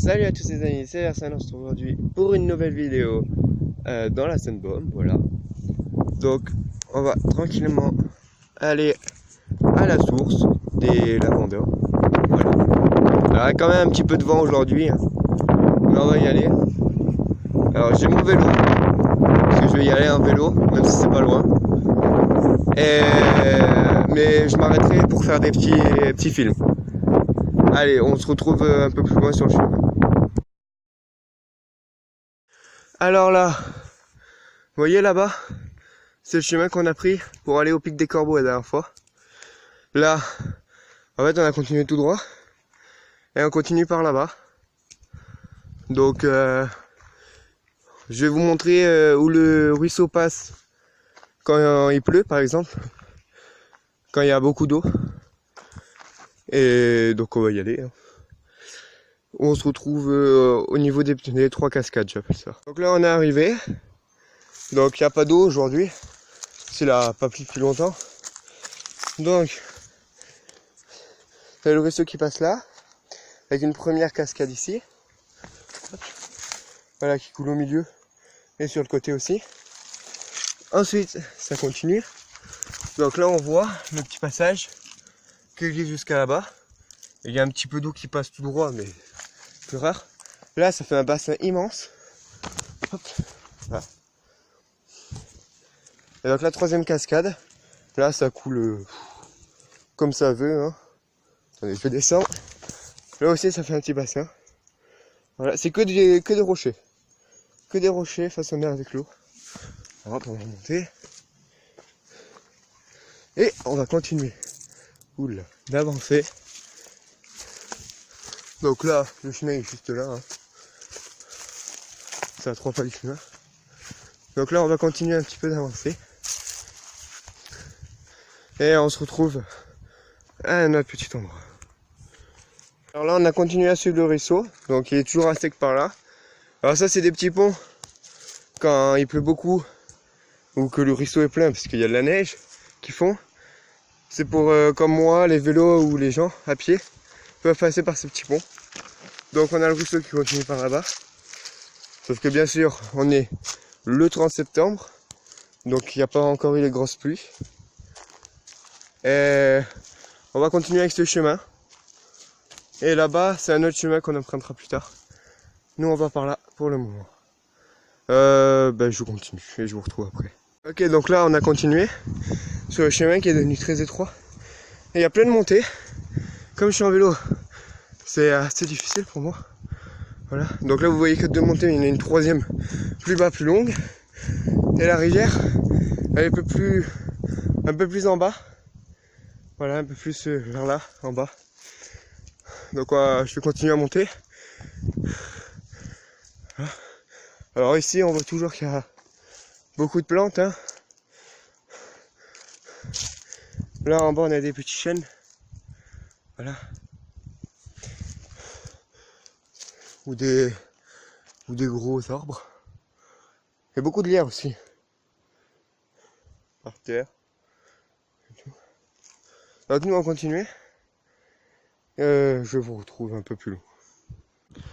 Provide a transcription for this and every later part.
Salut à tous les amis, c'est Arsène, on se retrouve aujourd'hui pour une nouvelle vidéo dans la Seine-Baume, voilà. Donc on va tranquillement aller à la source des lavanders, voilà. Il y a quand même un petit peu de vent aujourd'hui, hein, mais on va y aller. Alors j'ai mon vélo, parce que je vais y aller en vélo, même si c'est pas loin. Mais je m'arrêterai pour faire des petits films. Allez, on se retrouve un peu plus loin sur le chemin. Alors là, vous voyez là-bas, c'est le chemin qu'on a pris pour aller au pic des Corbeaux la dernière fois. Là, en fait, on a continué tout droit et on continue par là-bas. Donc, je vais vous montrer où le ruisseau passe quand il pleut, par exemple, quand il y a beaucoup d'eau. Et donc, on va y aller. On se retrouve au niveau des trois cascades, j'appelle ça. Donc là, on est arrivé. Donc, il n'y a pas d'eau aujourd'hui. S'il n'a pas plu depuis longtemps. Donc, c'est le ruisseau qui passe là, avec une première cascade ici. Voilà, qui coule au milieu et sur le côté aussi. Ensuite, ça continue. Donc là, on voit le petit passage qui glisse jusqu'à là-bas. Il y a un petit peu d'eau qui passe tout droit, mais plus rare. Là, ça fait un bassin immense. Hop, voilà. Et donc la troisième cascade, là, ça coule comme ça veut. Hein. Attendez, je descends. Là aussi, ça fait un petit bassin. Voilà, c'est que des rochers. Que des rochers façonnés avec l'eau. On va monter. Et on va continuer. Oula, d'avancer. Donc là, le chemin est juste là. Hein. C'est à 3 pas du chemin. Donc là, on va continuer un petit peu d'avancer. Et on se retrouve à un autre petit endroit. Alors là, on a continué à suivre le ruisseau. Donc il est toujours à sec par là. Alors ça, c'est des petits ponts. Quand il pleut beaucoup, ou que le ruisseau est plein, parce qu'il y a de la neige qui fond. C'est pour, comme moi, les vélos ou les gens à pied peuvent passer par ces petits ponts. Donc on a le ruisseau qui continue par là-bas. Sauf que bien sûr, on est le 30 septembre. Donc il n'y a pas encore eu les grosses pluies. Et on va continuer avec ce chemin. Et là-bas, c'est un autre chemin qu'on empruntera plus tard. Nous, on va par là pour le moment. Je continue et je vous retrouve après. Ok, donc là, on a continué sur le chemin qui est devenu très étroit. Et il y a plein de montées. Comme je suis en vélo, c'est assez difficile pour moi. Voilà. Donc là, vous voyez que deux montées, il y en a une troisième plus bas, plus longue. Et la rivière, elle est un peu plus en bas. Voilà, un peu plus vers là, en bas. Donc je vais continuer à monter. Voilà. Alors ici, on voit toujours qu'il y a beaucoup de plantes. Hein. Là en bas, on a des petits chênes. Voilà. Ou des gros arbres. Il y a beaucoup de lierre aussi. Par terre. Donc nous, on va continuer. Je vous retrouve un peu plus loin.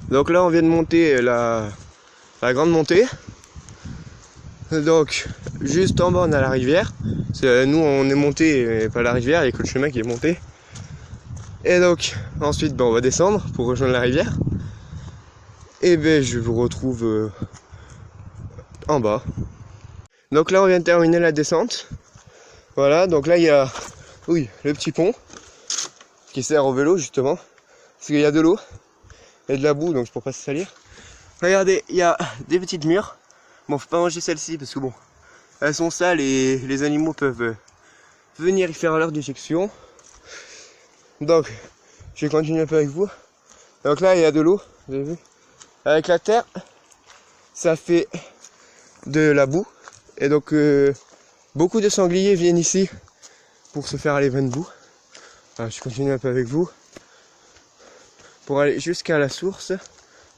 Donc là, on vient de monter la grande montée. Donc, juste en bas, on a la rivière. Nous, on est monté, et pas la rivière, il y a que le chemin qui est monté. Et donc, ensuite, on va descendre pour rejoindre la rivière. Et je vous retrouve en bas. Donc là, on vient de terminer la descente. Voilà, donc là, il y a le petit pont qui sert au vélo, justement. Parce qu'il y a de l'eau et de la boue, donc c'est pour pas se salir. Regardez, il y a des petites mûres. Bon, faut pas manger celles-ci parce que bon, elles sont sales et les animaux peuvent venir y faire leur digestion. Donc, je vais continuer un peu avec vous. Donc là, il y a de l'eau, vous avez vu. Avec la terre, ça fait de la boue. Et donc, beaucoup de sangliers viennent ici pour se faire aller bains de boue. Alors, je continue un peu avec vous pour aller jusqu'à la source.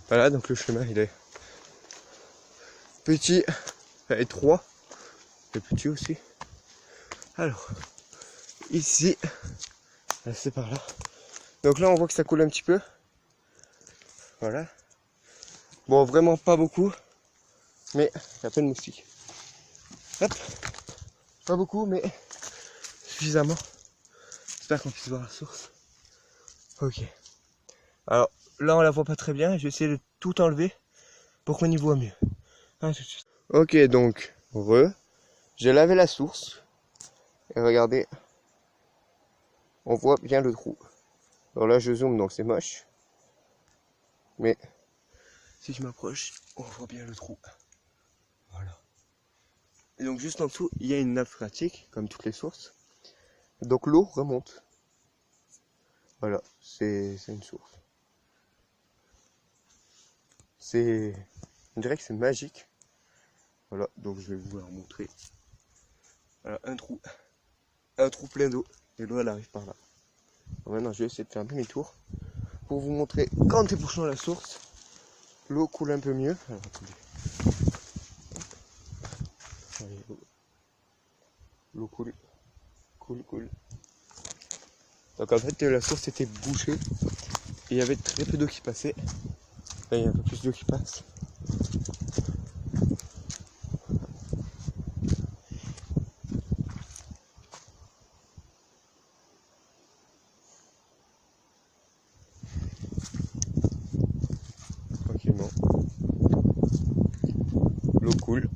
Voilà, donc le chemin, il est petit, étroit, et petit aussi. Alors, ici, c'est par là. Donc là, on voit que ça coule un petit peu. Voilà. Bon, vraiment pas beaucoup, mais il y a plein de moustiques. Hop. Pas beaucoup, mais suffisamment. J'espère qu'on puisse voir la source. Ok. Alors là, on la voit pas très bien. Je vais essayer de tout enlever pour qu'on y voit mieux. Ah, tout de suite. Ok, donc, j'ai lavé la source. Et regardez, on voit bien le trou. Alors là, je zoome, donc c'est moche. Mais si je m'approche, on voit bien le trou. Voilà. Et donc juste en dessous, il y a une nappe phréatique, comme toutes les sources. Donc l'eau remonte. Voilà, c'est une source. On dirait que c'est magique. Voilà, donc je vais vous la montrer. Voilà, un trou plein d'eau. Et l'eau, elle arrive par là. Alors maintenant, je vais essayer de faire un demi-tour pour vous montrer quand tu es proche de la source, l'eau coule un peu mieux. Alors, attendez. Allez, l'eau coule. Donc en fait, la source était bouchée. Et il y avait très peu d'eau qui passait. Là, il y a un peu plus d'eau qui passe. Tranquillement. L'eau coule.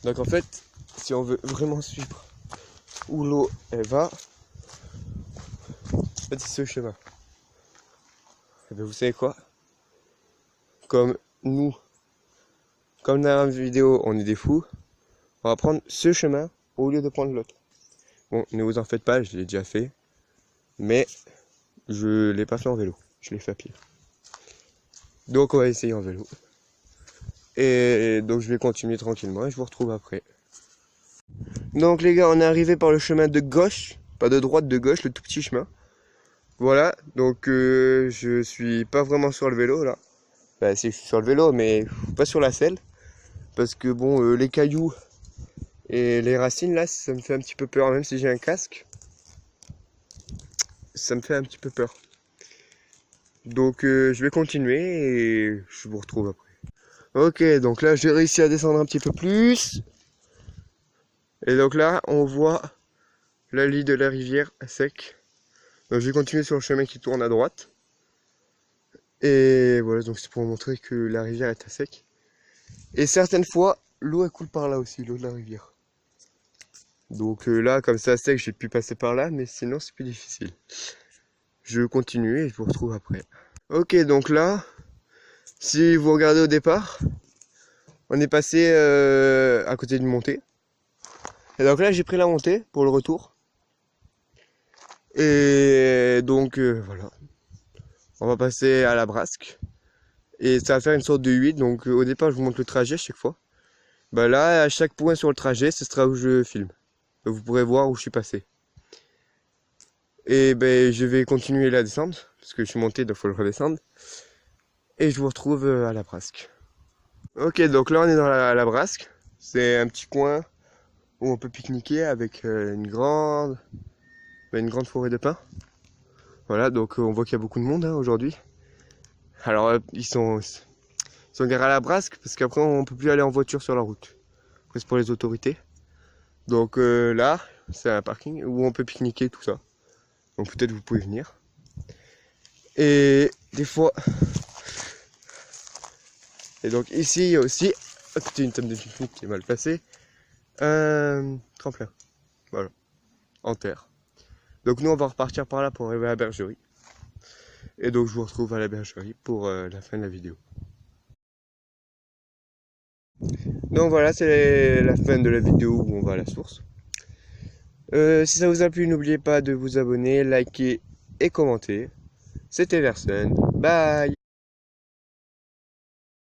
Donc en fait, si on veut vraiment suivre où l'eau elle va, en fait c'est ce chemin. Et bien vous savez quoi? Comme dans la vidéo on est des fous, on va prendre ce chemin au lieu de prendre l'autre. Bon, ne vous en faites pas, je l'ai déjà fait, mais je l'ai pas fait en vélo, je l'ai fait à pied. Donc on va essayer en vélo. Et donc je vais continuer tranquillement et je vous retrouve après. Donc les gars, on est arrivé par le chemin de gauche, pas de droite, de gauche, le tout petit chemin. Voilà, donc je suis pas vraiment sur le vélo là. Bah si, je suis sur le vélo, mais pas sur la selle. Parce que bon, les cailloux et les racines là, ça me fait un petit peu peur, même si j'ai un casque. Ça me fait un petit peu peur. Donc je vais continuer et je vous retrouve après. Ok, donc là j'ai réussi à descendre un petit peu plus. Et donc là, on voit la lie de la rivière à sec. Donc je vais continuer sur le chemin qui tourne à droite. Et voilà, donc c'est pour vous montrer que la rivière est à sec. Et certaines fois, l'eau elle coule par là aussi, l'eau de la rivière. Donc là, comme ça à sec, j'ai pu passer par là, mais sinon c'est plus difficile. Je continue et je vous retrouve après. Ok, donc là, si vous regardez au départ, on est passé à côté d'une montée. Et donc là, j'ai pris la montée pour le retour. Et donc voilà, on va passer à la Brasque. Et ça va faire une sorte de 8. Donc au départ, je vous montre le trajet chaque fois. Bah là, à chaque point sur le trajet, ce sera où je filme. Donc vous pourrez voir où je suis passé. Et ben je vais continuer la descente, parce que je suis monté, donc il faut le redescendre. Et je vous retrouve à la Brasque. Ok, donc là on est dans la Brasque. C'est un petit coin où on peut pique-niquer avec une grande forêt de pins. Voilà, donc on voit qu'il y a beaucoup de monde hein, aujourd'hui. Alors ils sont garés à la Brasque parce qu'après on peut plus aller en voiture sur la route. Après c'est pour les autorités. Donc là, c'est un parking où on peut pique-niquer tout ça. Donc peut-être vous pouvez venir. Et des fois... Et donc ici il y a aussi, à côté d'une table de pique-nique qui est mal placée, un tremplin. Voilà, en terre. Donc nous on va repartir par là pour arriver à la bergerie. Et donc je vous retrouve à la bergerie pour la fin de la vidéo. Donc voilà, c'est la fin de la vidéo où on va à la source. Si ça vous a plu, n'oubliez pas de vous abonner, liker et commenter. C'était Versen. Bye!